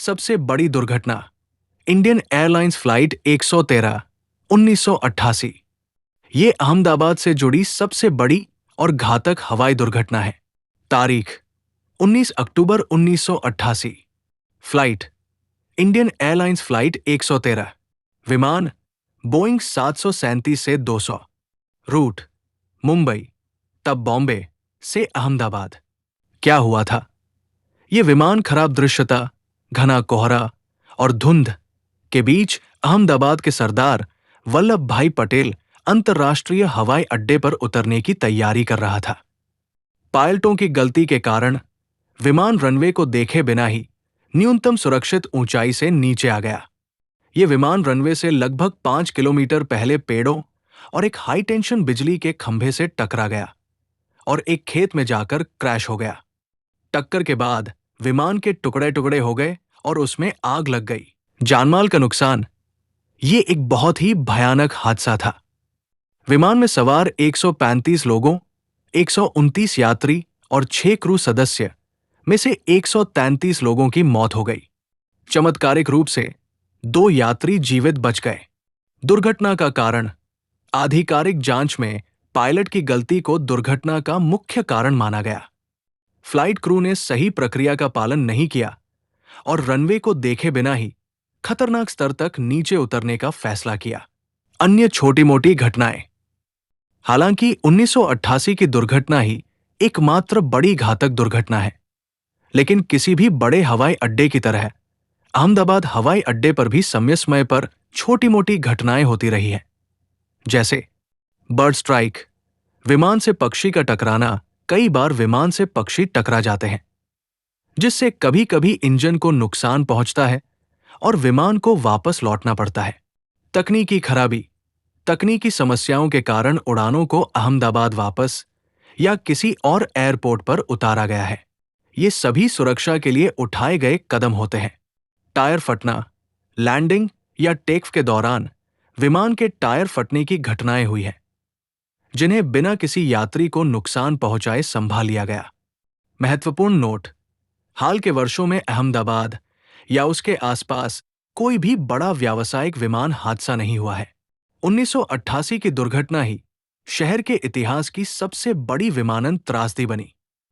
सबसे बड़ी दुर्घटना इंडियन एयरलाइंस फ्लाइट 113 1988। ये अहमदाबाद से जुड़ी सबसे बड़ी और घातक हवाई दुर्घटना है। तारीख 19 अक्टूबर 1988। Flight Indian airlines flight 113। विमान बोइंग 737 से 200। रूट मुंबई तब बॉम्बे से अहमदाबाद। क्या हुआ था? ये विमान खराब दृश्यता, घना कोहरा और धुंध के बीच अहमदाबाद के सरदार वल्लभ भाई पटेल अंतर्राष्ट्रीय हवाई अड्डे पर उतरने की तैयारी कर रहा था। पायलटों की गलती के कारण विमान रनवे को देखे बिना ही न्यूनतम सुरक्षित ऊंचाई से नीचे आ गया। ये विमान रनवे से लगभग 5 किलोमीटर पहले पेड़ों और एक हाई टेंशन बिजली के खंभे से टकरा गया और एक खेत में जाकर क्रैश हो गया। टक्कर के बाद विमान के टुकड़े टुकड़े हो गए और उसमें आग लग गई। जानमाल का नुकसान। ये एक बहुत ही भयानक हादसा था। विमान में सवार 135 लोगों, 129 यात्री और 6 क्रू सदस्य में से 133 लोगों की मौत हो गई। चमत्कारिक रूप से 2 यात्री जीवित बच गए। दुर्घटना का कारण आधिकारिक जांच में पायलट की गलती को दुर्घटना का मुख्य कारण माना गया। फ्लाइट क्रू ने सही प्रक्रिया का पालन नहीं किया और रनवे को देखे बिना ही खतरनाक स्तर तक नीचे उतरने का फैसला किया। अन्य छोटी-मोटी घटनाएं। हालांकि 1988 की दुर्घटना ही एकमात्र बड़ी घातक दुर्घटना है, लेकिन किसी भी बड़े हवाई अड्डे की तरह अहमदाबाद हवाई अड्डे पर भी समय समय पर छोटी-मोटी घटनाएं होती रही हैं। जैसे बर्ड स्ट्राइक, विमान से पक्षी का टकराना। कई बार विमान से पक्षी टकरा जाते हैं, जिससे कभी-कभी इंजन को नुकसान पहुंचता है और विमान को वापस लौटना पड़ता है। तकनीकी खराबी। तकनीकी समस्याओं के कारण उड़ानों को अहमदाबाद वापस या किसी और एयरपोर्ट पर उतारा गया है। ये सभी सुरक्षा के लिए उठाए गए कदम होते हैं। टायर फटना। लैंडिंग या टेक के दौरान विमान के टायर फटने की घटनाएं हुई हैं, जिन्हें बिना किसी यात्री को नुकसान पहुंचाए संभाल लिया गया। महत्वपूर्ण नोट। हाल के वर्षों में अहमदाबाद या उसके आसपास कोई भी बड़ा व्यावसायिक विमान हादसा नहीं हुआ है। 1988 की दुर्घटना ही शहर के इतिहास की सबसे बड़ी विमानन त्रासदी बनी।